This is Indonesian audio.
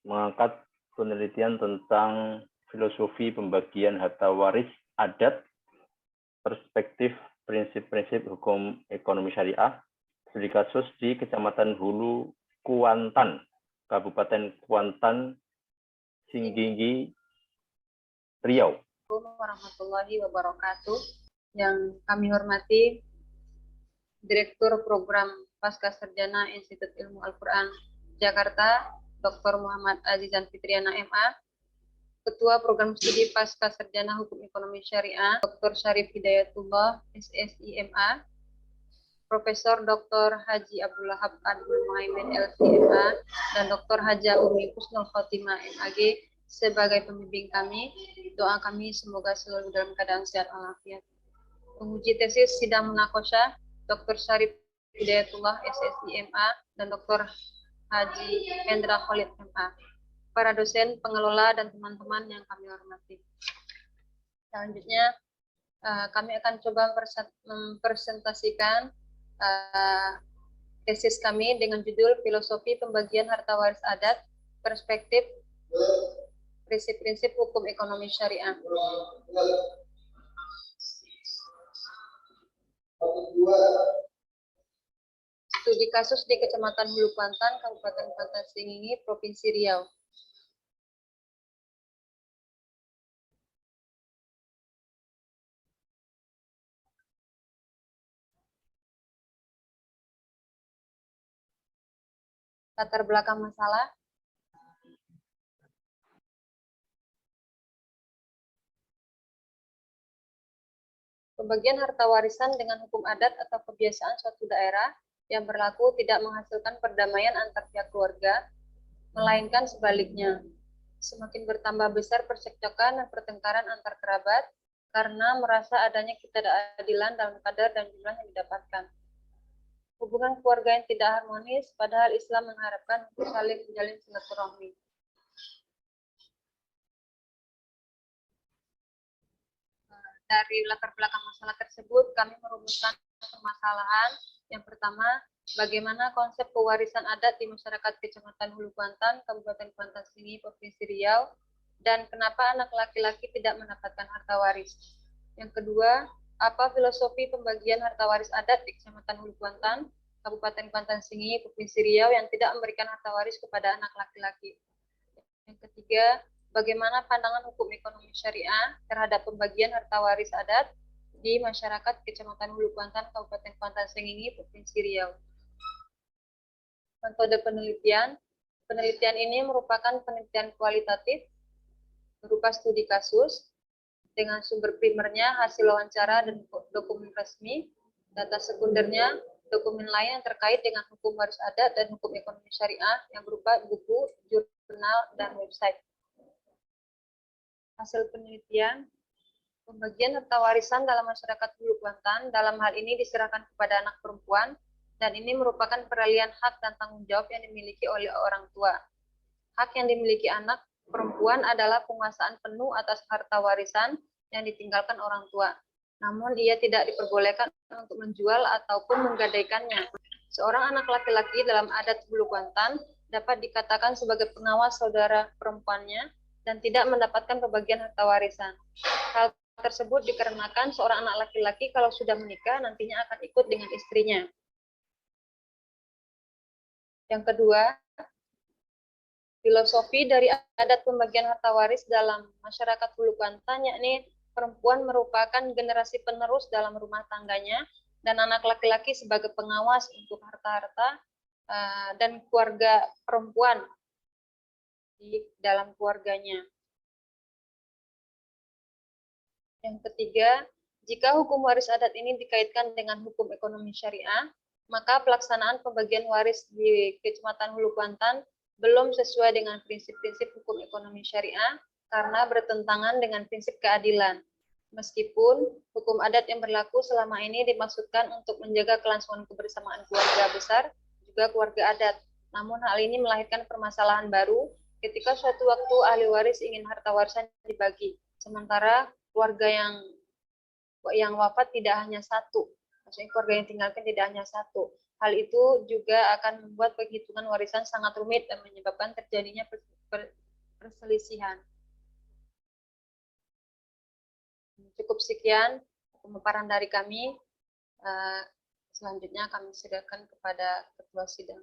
mengangkat penelitian tentang filosofi pembagian harta waris adat, perspektif prinsip-prinsip hukum ekonomi syariah, studi kasus di Kecamatan Hulu Kuantan, Kabupaten Kuantan, Singgigi, Riau. Assalamualaikum warahmatullahi wabarakatuh. Yang kami hormati Direktur Program Pasca Sarjana Institut Ilmu Al-Quran Jakarta, Dr. Muhammad Azizan Fitriana MA, Ketua Program Studi Pasca Sarjana Hukum Ekonomi Syariah, Dr. Syarif Hidayatullah, SSIMA, Profesor Dr. Haji Abdullah Abdul Muhaimin LCMA, dan Dr. Haja Umi Husnul Khotimah MAG sebagai pembimbing kami. Doa kami semoga selalu dalam keadaan sehat walafiat. Penguji tesis sidang munakosha Dr. Syarif Hidayatullah SSIMA dan Dr. Haji Hendra Khalid MA. Para dosen, pengelola, dan teman-teman yang kami hormati. Selanjutnya, kami akan coba mempresentasikan tesis kami dengan judul Filosofi Pembagian Harta Waris Adat, Perspektif Prinsip-prinsip Hukum Ekonomi Syariah. Studi kasus di Kecamatan Hulu Kuantan, Kabupaten Kuantan Singingi, Provinsi Riau. Latar belakang masalah. Pembagian harta warisan dengan hukum adat atau kebiasaan suatu daerah yang berlaku tidak menghasilkan perdamaian antar pihak keluarga, melainkan sebaliknya. Semakin bertambah besar percekcokan dan pertengkaran antar kerabat karena merasa adanya ketidakadilan dalam kadar dan jumlah yang didapatkan. Hubungan keluarga yang tidak harmonis, padahal Islam mengharapkan untuk saling menjalin silaturahmi. Dari latar belakang masalah tersebut, kami merumuskan permasalahan. Yang pertama, bagaimana konsep pewarisan adat di masyarakat Kecamatan Hulu Kuantan, Kabupaten Kuantan Singingi, Provinsi Riau, dan kenapa anak laki-laki tidak mendapatkan harta waris. Yang kedua, apa filosofi pembagian harta waris adat di Kecamatan Hulu Kuantan, Kabupaten Kuantan Singingi, Provinsi Riau yang tidak memberikan harta waris kepada anak laki-laki. Yang ketiga, bagaimana pandangan hukum ekonomi syariah terhadap pembagian harta waris adat di masyarakat Kecamatan Hulu Kuantan, Kabupaten Kuantan Singingi, Provinsi Riau. Metode penelitian. Penelitian ini merupakan penelitian kualitatif berupa studi kasus dengan sumber primernya hasil wawancara dan dokumen resmi, data sekundernya dokumen lain yang terkait dengan hukum waris adat dan hukum ekonomi syariah yang berupa buku, jurnal, dan website. Hasil penelitian, pembagian harta warisan dalam masyarakat Hulu Kuantan dalam hal ini diserahkan kepada anak perempuan, dan ini merupakan peralihan hak dan tanggung jawab yang dimiliki oleh orang tua. Hak yang dimiliki anak perempuan adalah penguasaan penuh atas harta warisan yang ditinggalkan orang tua. Namun ia tidak diperbolehkan untuk menjual ataupun menggadaikannya. Seorang anak laki-laki dalam adat Hulu Kuantan dapat dikatakan sebagai pengawas saudara perempuannya dan tidak mendapatkan pembagian harta warisan. Hal tersebut dikarenakan seorang anak laki-laki kalau sudah menikah nantinya akan ikut dengan istrinya. Yang kedua, filosofi dari adat pembagian harta waris dalam masyarakat Hulu Kuantan, yakni perempuan merupakan generasi penerus dalam rumah tangganya dan anak laki-laki sebagai pengawas untuk harta-harta dan keluarga perempuan di dalam keluarganya. Yang ketiga, jika hukum waris adat ini dikaitkan dengan hukum ekonomi syariah, maka pelaksanaan pembagian waris di Kecamatan Hulu Kuantan belum sesuai dengan prinsip-prinsip hukum ekonomi syariah karena bertentangan dengan prinsip keadilan. Meskipun hukum adat yang berlaku selama ini dimaksudkan untuk menjaga kelangsungan kebersamaan keluarga besar, juga keluarga adat. Namun hal ini melahirkan permasalahan baru ketika suatu waktu ahli waris ingin harta warisan dibagi, sementara keluarga yang wafat tidak hanya satu. Maksudnya keluarga yang tinggalkan tidak hanya satu. Hal itu juga akan membuat penghitungan warisan sangat rumit dan menyebabkan terjadinya perselisihan. Cukup sekian pemaparan dari kami. Selanjutnya kami serahkan kepada Ketua Sidang.